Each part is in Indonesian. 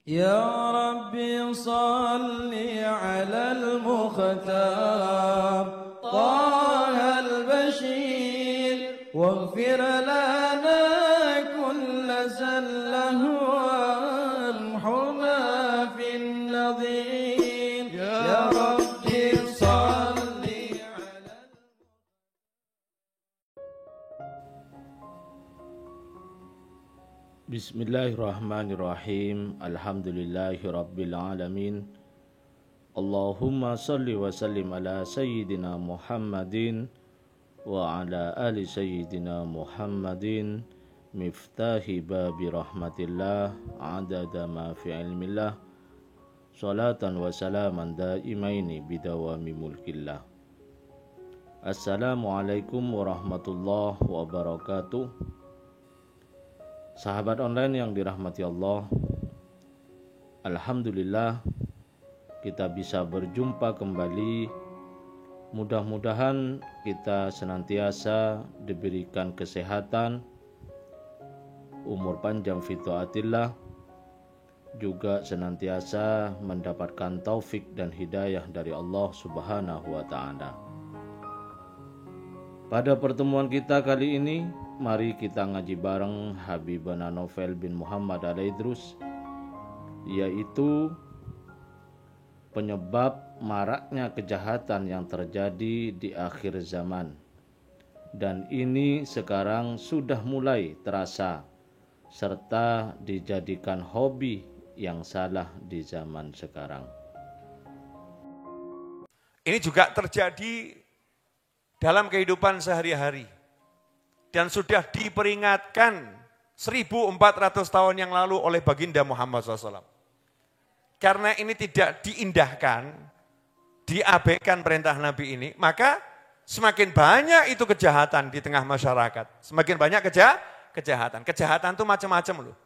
يا ربي صل على المختار طه البشير واغفر لنا كل زله وامحنا في النظير يا ربي صل على Bismillahirrahmanirrahim. Alhamdulillahirabbil alamin. Allahumma salli wa sallim ala sayyidina Muhammadin wa ala ali sayyidina Muhammadin miftahi babi rahmatillah adada ma fi ilmillah salatan wa salaman daimaini bidawami mulkillah. Assalamualaikum warahmatullahi wabarakatuh. Sahabat online yang dirahmati Allah, alhamdulillah kita bisa berjumpa kembali. Mudah-mudahan kita senantiasa diberikan kesehatan, umur panjang fi taatillah, juga senantiasa mendapatkan taufik dan hidayah dari Allah Subhanahu wa taala. Pada pertemuan kita kali ini, mari kita ngaji bareng Habibana Novel bin Muhammad Al-Idrus, yaitu penyebab maraknya kejahatan yang terjadi di akhir zaman. Dan ini sekarang sudah mulai terasa serta dijadikan hobi yang salah di zaman sekarang. Ini juga terjadi dalam kehidupan sehari-hari. Dan sudah diperingatkan 1400 tahun yang lalu oleh baginda Muhammad SAW. Karena ini tidak diindahkan, diabaikan perintah Nabi ini, maka semakin banyak itu kejahatan di tengah masyarakat. Semakin banyak kejahatan. Kejahatan itu macam-macam loh.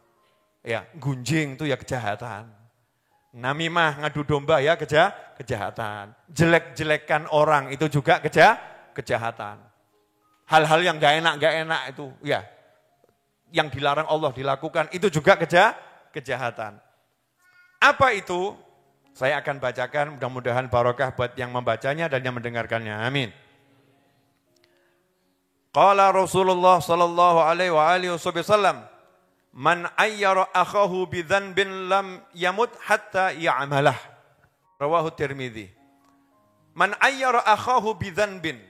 Ya, gunjing itu ya kejahatan. Namimah, ngadu domba ya kejahatan. Jelek-jelekan orang itu juga kejahatan. Hal-hal yang gak enak itu ya, yang dilarang Allah dilakukan itu juga kejahatan. Apa itu? Saya akan bacakan, mudah-mudahan barokah buat yang membacanya dan yang mendengarkannya. Amin. Qala Rasulullah sallallahu alaihi wasallam, man ayyara akhahu bidzanbin lam yamut hatta ya'malah. Rawahu Tirmidzi. Man ayyara akhahu bidzanbin,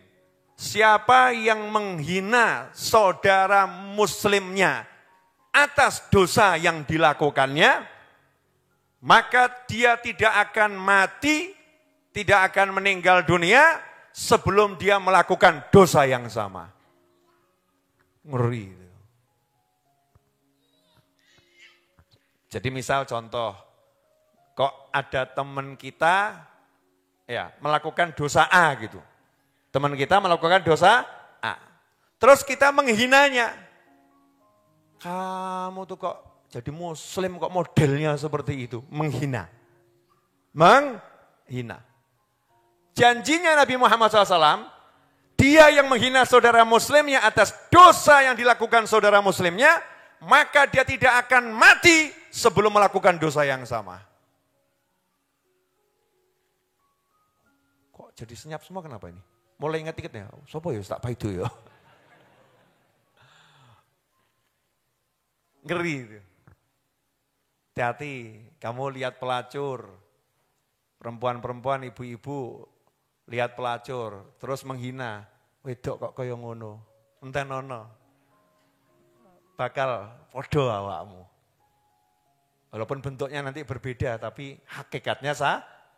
siapa yang menghina saudara muslimnya atas dosa yang dilakukannya, maka dia tidak akan mati, tidak akan meninggal dunia sebelum dia melakukan dosa yang sama. Ngeri. Jadi misal contoh, kok ada teman kita ya melakukan dosa A gitu. Teman kita melakukan dosa A. Terus kita menghinanya. Kamu tuh kok jadi muslim kok modelnya seperti itu. Menghina. Janjinya Nabi Muhammad SAW, dia yang menghina saudara muslimnya atas dosa yang dilakukan saudara muslimnya, maka dia tidak akan mati sebelum melakukan dosa yang sama. Kok jadi senyap semua kenapa ini? Mulai ingat-ingat ya, sopo ya tak paido ya. Ngeri. Hati-hati, kamu lihat pelacur, perempuan-perempuan, ibu-ibu, lihat pelacur, terus menghina. Wedok kok kaya ngono, enten ono. Bakal podo awakmu. Walaupun bentuknya nanti berbeda, tapi hakikatnya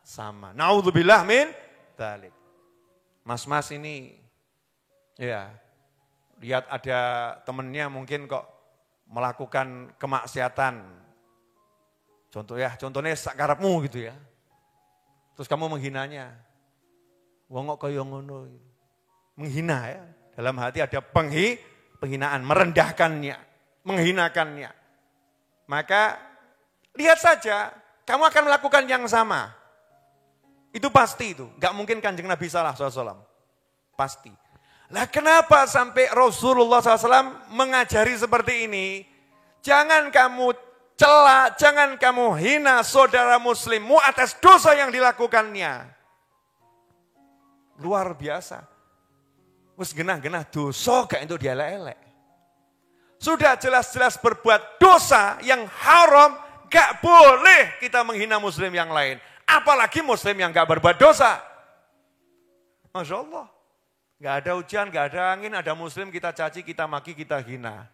sama. Naudzubillah min dzalik. Mas-mas ini, ya, lihat ada temennya mungkin kok melakukan kemaksiatan. Contohnya sakarepmu gitu ya. Terus kamu menghinanya. Wong kok kaya ngono. Menghina ya. Dalam hati ada penghinaan, merendahkannya, menghinakannya. Maka lihat saja, kamu akan melakukan yang sama. Itu pasti itu, gak mungkin Kanjeng Nabi salah SAW. Pasti. Lah kenapa sampai Rasulullah SAW mengajari seperti ini? Jangan kamu cela, jangan kamu hina saudara muslimmu atas dosa yang dilakukannya. Luar biasa. Wis genah-genah dosa gak itu dielek-elek. Sudah jelas-jelas berbuat dosa yang haram, gak boleh kita menghina muslim yang lain. Apalagi muslim yang gak berbuat dosa. Masya Allah. Gak ada hujan, gak ada angin, ada muslim kita caci, kita maki, kita hina.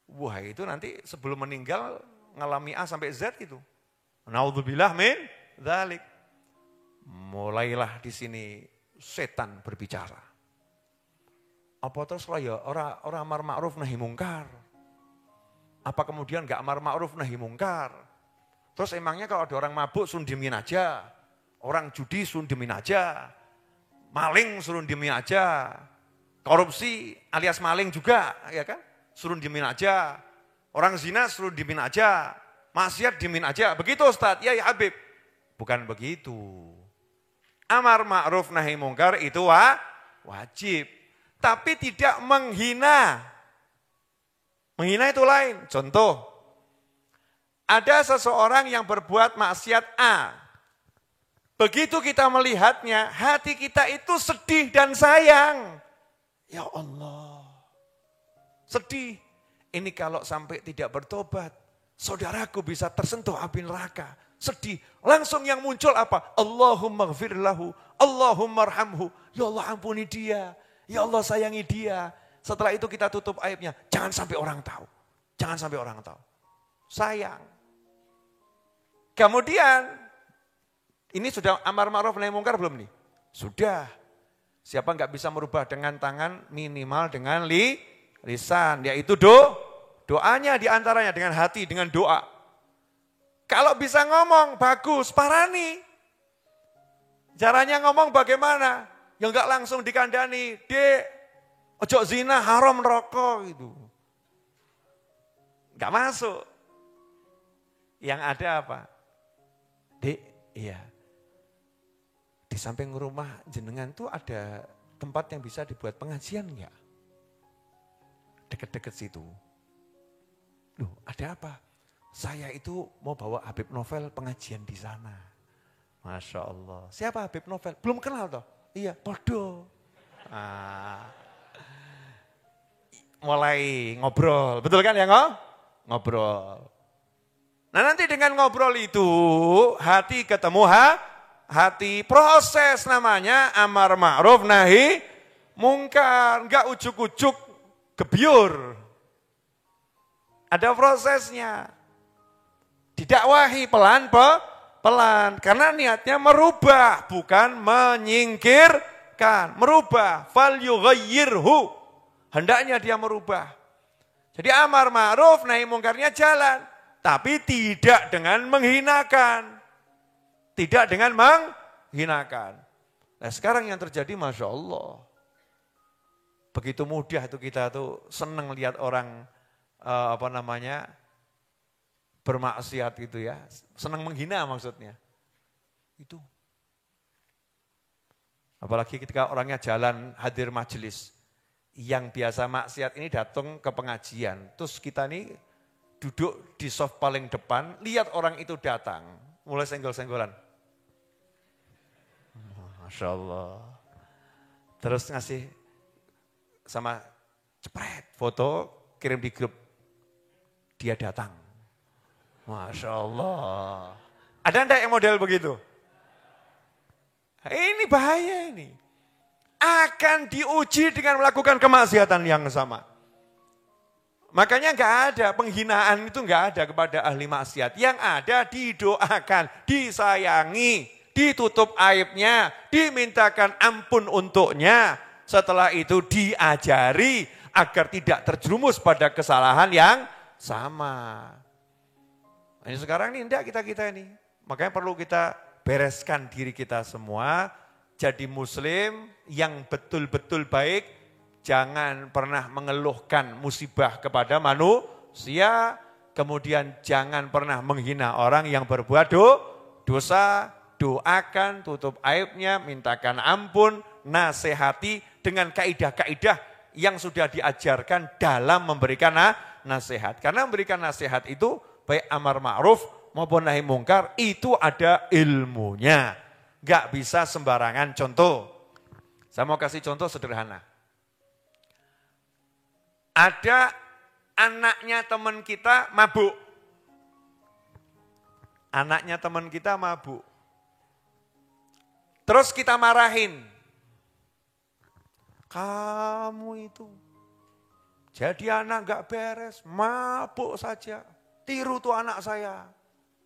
Wah itu nanti sebelum meninggal ngalami A sampai Z itu. Naudzubillah min dzalik. Mulailah di sini setan berbicara. Apa terus ya orang amar ma'ruf nahi mungkar. Apa kemudian enggak amar ma'ruf nahi mungkar? Terus emangnya kalau ada orang mabuk suruh diemin aja. Orang judi suruh diemin aja. Maling suruh diemin aja. Korupsi alias maling juga, ya kan? Suruh diemin aja. Orang zina suruh diemin aja. Maksiat diemin aja. Begitu Ustaz, ya Habib. Bukan begitu. Amar ma'ruf nahi mungkar itu wajib. Tapi tidak menghina. Menghina itu lain. Contoh, ada seseorang yang berbuat maksiat A. Begitu kita melihatnya, hati kita itu sedih dan sayang. Ya Allah. Sedih. Ini kalau sampai tidak bertobat, saudaraku bisa tersentuh api neraka. Sedih. Langsung yang muncul apa? Allahumma gfir lahu, Allahumma arhamhu. Ya Allah ampuni dia. Ya Allah sayangi dia. Setelah itu kita tutup aibnya. Jangan sampai orang tahu. Jangan sampai orang tahu. Sayang. Kemudian, ini sudah amar ma'ruf nahi mungkar belum nih? Sudah. Siapa nggak bisa merubah dengan tangan, minimal dengan lisan. Yaitu doanya diantaranya dengan hati, dengan doa. Kalau bisa ngomong, bagus, parani. Caranya ngomong bagaimana? Ya enggak langsung dikandani, Dek, ojo zina haram rokok gitu. Enggak masuk. Yang ada apa? Dek, iya. Di samping rumah jenengan tuh ada tempat yang bisa dibuat pengajian enggak? Deket-deket situ. Loh, ada apa? Saya itu mau bawa Habib Novel pengajian di sana. Masya Allah. Siapa Habib Novel? Belum kenal toh? Iya, podo. Mulai ngobrol, betul kan ya ngobrol. Nah nanti dengan ngobrol itu hati ketemu hati, proses namanya amar ma'ruf nahi mungkar, enggak ujuk-ujuk gebyur. Ada prosesnya. Didakwahi pelan, karena niatnya merubah, bukan menyingkirkan. Merubah, fal yughayyirhu. Hendaknya dia merubah. Jadi amar ma'ruf nahi mungkarnya jalan, tapi tidak dengan menghinakan. Tidak dengan menghinakan. Nah sekarang yang terjadi Masya Allah. Begitu mudah itu kita tuh senang lihat orang bermaksiat gitu ya. Senang menghina maksudnya. Itu. Apalagi ketika orangnya jalan hadir majelis. Yang biasa maksiat ini datang ke pengajian. Terus kita nih duduk di soft paling depan. Lihat orang itu datang. Mulai senggol-senggolan. Masya Allah. Terus ngasih sama cepret foto kirim di grup. Dia datang. Masya Allah. Ada enggak yang model begitu? Ini bahaya ini. Akan diuji dengan melakukan kemaksiatan yang sama. Makanya enggak ada, penghinaan itu enggak ada kepada ahli maksiat. Yang ada didoakan, disayangi, ditutup aibnya, dimintakan ampun untuknya. Setelah itu diajari agar tidak terjerumus pada kesalahan yang sama. Ini sekarang ini enggak kita ini. Makanya perlu kita bereskan diri kita semua. Jadi muslim yang betul-betul baik. Jangan pernah mengeluhkan musibah kepada manusia. Kemudian jangan pernah menghina orang yang berbuat dosa. Doakan, tutup aibnya, mintakan ampun, nasihati dengan kaidah-kaidah yang sudah diajarkan dalam memberikan nasihat. Karena memberikan nasihat itu baik amar ma'ruf maupun nahi mungkar itu ada ilmunya. Gak bisa sembarangan. Contoh, saya mau kasih contoh sederhana. Ada anaknya teman kita mabuk. Anaknya teman kita mabuk. Terus kita marahin. Kamu itu jadi anak gak beres, mabuk saja. Tiru tuh anak saya.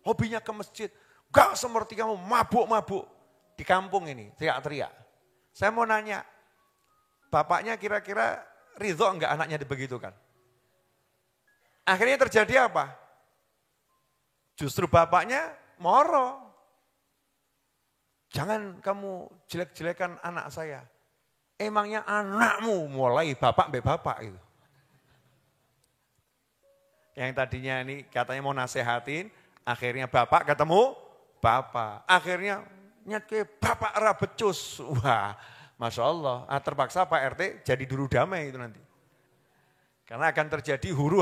Hobinya ke masjid. Gak seperti kamu, mabuk-mabuk. Di kampung ini, teriak-teriak. Saya mau nanya, bapaknya kira-kira ridho enggak anaknya dibegitukan? Akhirnya terjadi apa? Justru bapaknya moro. Jangan kamu jelek-jelekan anak saya. Emangnya anakmu mulai bapak mbak bapak itu. Yang tadinya ini katanya mau nasehatin, akhirnya bapak ketemu bapak. Akhirnya nyat ke bapak rabecus. Wah, Masya Allah. Terpaksa Pak RT jadi duru damai itu nanti. Karena akan terjadi huru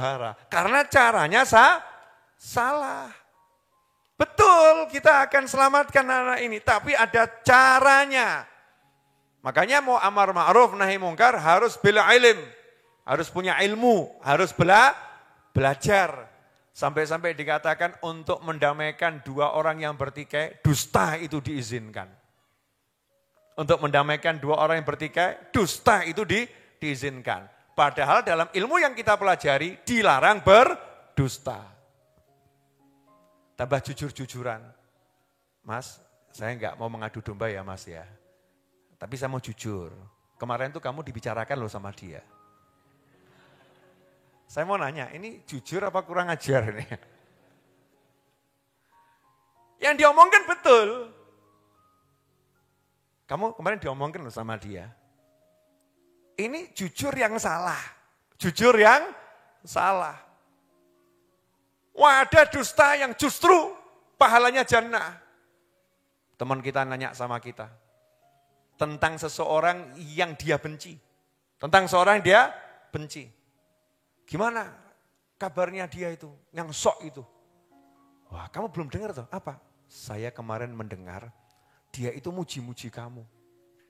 hara. Karena caranya salah. Betul, kita akan selamatkan anak ini. Tapi ada caranya. Makanya mau amar ma'ruf nahi mungkar harus bila ilm. Harus punya ilmu, harus belajar. Sampai-sampai dikatakan untuk mendamaikan dua orang yang bertikai, dusta itu diizinkan. Untuk mendamaikan dua orang yang bertikai, dusta itu diizinkan. Padahal dalam ilmu yang kita pelajari, dilarang berdusta. Tambah jujur-jujuran. Mas, saya enggak mau mengadu domba ya mas ya. Tapi saya mau jujur, kemarin tuh kamu dibicarakan loh sama dia. Saya mau nanya, ini jujur apa kurang ajar ini? Yang diomongkan betul. Kamu kemarin diomongkan loh sama dia. Ini jujur yang salah. Jujur yang salah. Wah, ada dusta yang justru pahalanya jannah. Teman kita nanya sama kita. Tentang seseorang yang dia benci. Tentang seorang yang dia benci. Gimana kabarnya dia itu, yang sok itu? Wah, kamu belum dengar tuh, apa? Saya kemarin mendengar, dia itu muji-muji kamu.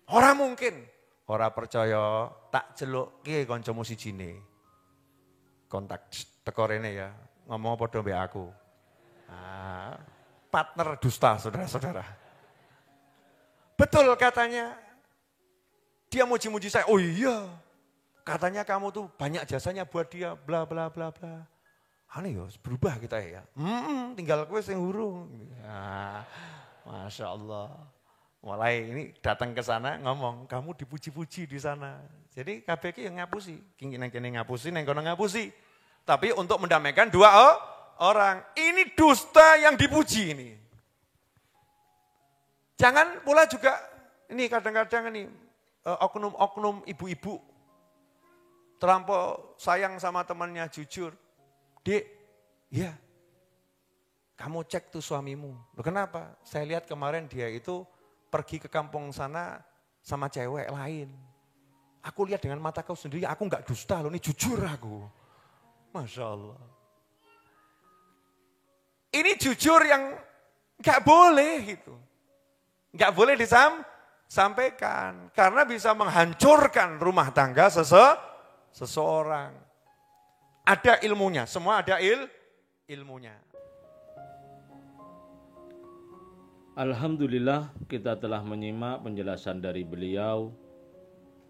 Orang mungkin, orang percaya, tak celuk ke koncomu sijine. Kontak teko rene ya, ngomong podo mbek aku. Nah, partner dusta saudara-saudara. Betul katanya, dia muji-muji saya, oh iya. Katanya kamu tuh banyak jasanya buat dia, bla bla bla bla. Aneh ya, berubah kita ya. Tinggal kue sing hurung. Nah, Masya Allah. Mulai ini datang ke sana ngomong, kamu dipuji-puji di sana. Jadi KBK yang ngapusi, kini ngapusi, neng kono ngapusi. Tapi untuk mendamaikan dua orang, ini dusta yang dipuji ini. Jangan pula juga, ini kadang-kadang ini oknum-oknum ibu-ibu. Terlampau sayang sama temannya, jujur. Dek, ya kamu cek tuh suamimu. Loh kenapa? Saya lihat kemarin dia itu pergi ke kampung sana sama cewek lain. Aku lihat dengan mata kau sendiri, aku enggak dusta loh, ini jujur aku. Masya Allah. Ini jujur yang enggak boleh gitu. Enggak boleh disampaikan. Karena bisa menghancurkan rumah tangga seseorang. Ada ilmunya, semua ada ilmunya. Alhamdulillah kita telah menyimak penjelasan dari beliau.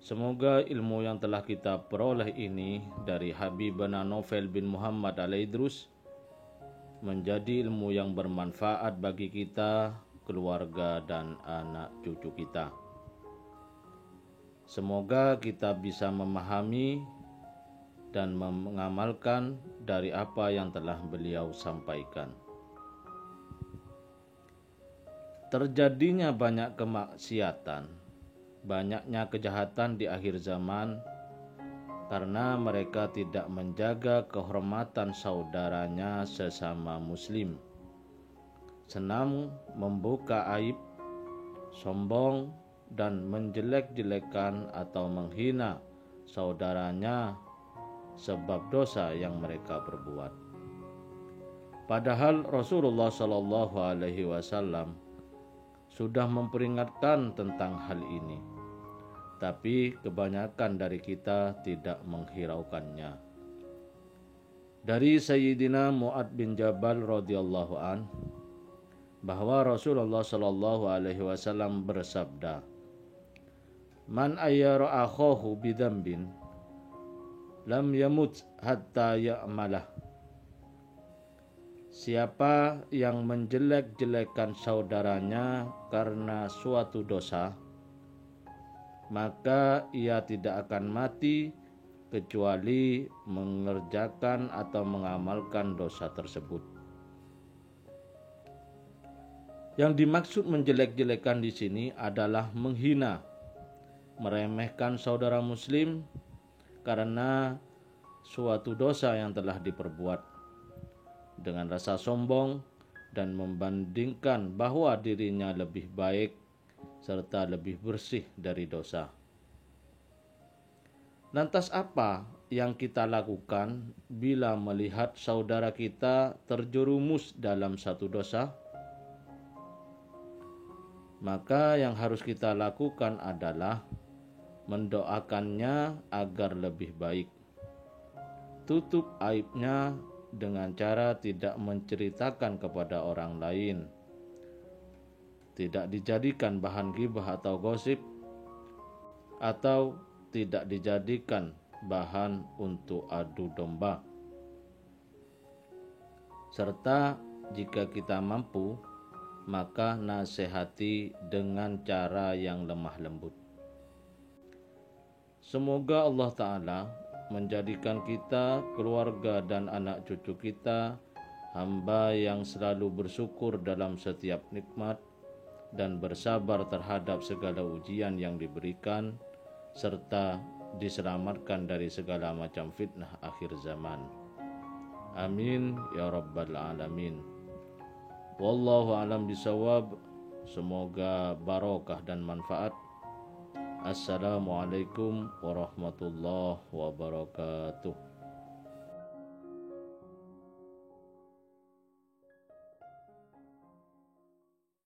Semoga ilmu yang telah kita peroleh ini dari Habibana Novel bin Muhammad Al-Idrus menjadi ilmu yang bermanfaat bagi kita, keluarga dan anak cucu kita. Semoga kita bisa memahami dan mengamalkan dari apa yang telah beliau sampaikan. Terjadinya banyak kemaksiatan, banyaknya kejahatan di akhir zaman karena mereka tidak menjaga kehormatan saudaranya sesama muslim. Senang membuka aib, sombong, dan menjelek-jelekan atau menghina saudaranya sebab dosa yang mereka perbuat. Padahal Rasulullah Shallallahu Alaihi Wasallam sudah memperingatkan tentang hal ini, tapi kebanyakan dari kita tidak menghiraukannya. Dari Sayyidina Mu'ad bin Jabal radhiyallahu an bahwa Rasulullah Shallallahu Alaihi Wasallam bersabda, "Man ayyara akhahu bidambin, lam yamut hatta ya'malah." Siapa yang menjelek-jelekan saudaranya karena suatu dosa, maka ia tidak akan mati kecuali mengerjakan atau mengamalkan dosa tersebut. Yang dimaksud menjelek-jelekan di sini adalah menghina, meremehkan saudara muslim karena suatu dosa yang telah diperbuat, dengan rasa sombong dan membandingkan bahwa dirinya lebih baik serta lebih bersih dari dosa. Lantas apa yang kita lakukan bila melihat saudara kita terjerumus dalam satu dosa? Maka yang harus kita lakukan adalah mendoakannya agar lebih baik. Tutup aibnya dengan cara tidak menceritakan kepada orang lain, tidak dijadikan bahan ghibah atau gosip, atau tidak dijadikan bahan untuk adu domba. Serta jika kita mampu, maka nasihati dengan cara yang lemah lembut. Semoga Allah Ta'ala menjadikan kita, keluarga dan anak cucu kita hamba yang selalu bersyukur dalam setiap nikmat dan bersabar terhadap segala ujian yang diberikan, serta diselamatkan dari segala macam fitnah akhir zaman. Amin ya rabbal alamin. Wallahu alam bisawab. Semoga barokah dan manfaat. Assalamualaikum warahmatullahi wabarakatuh.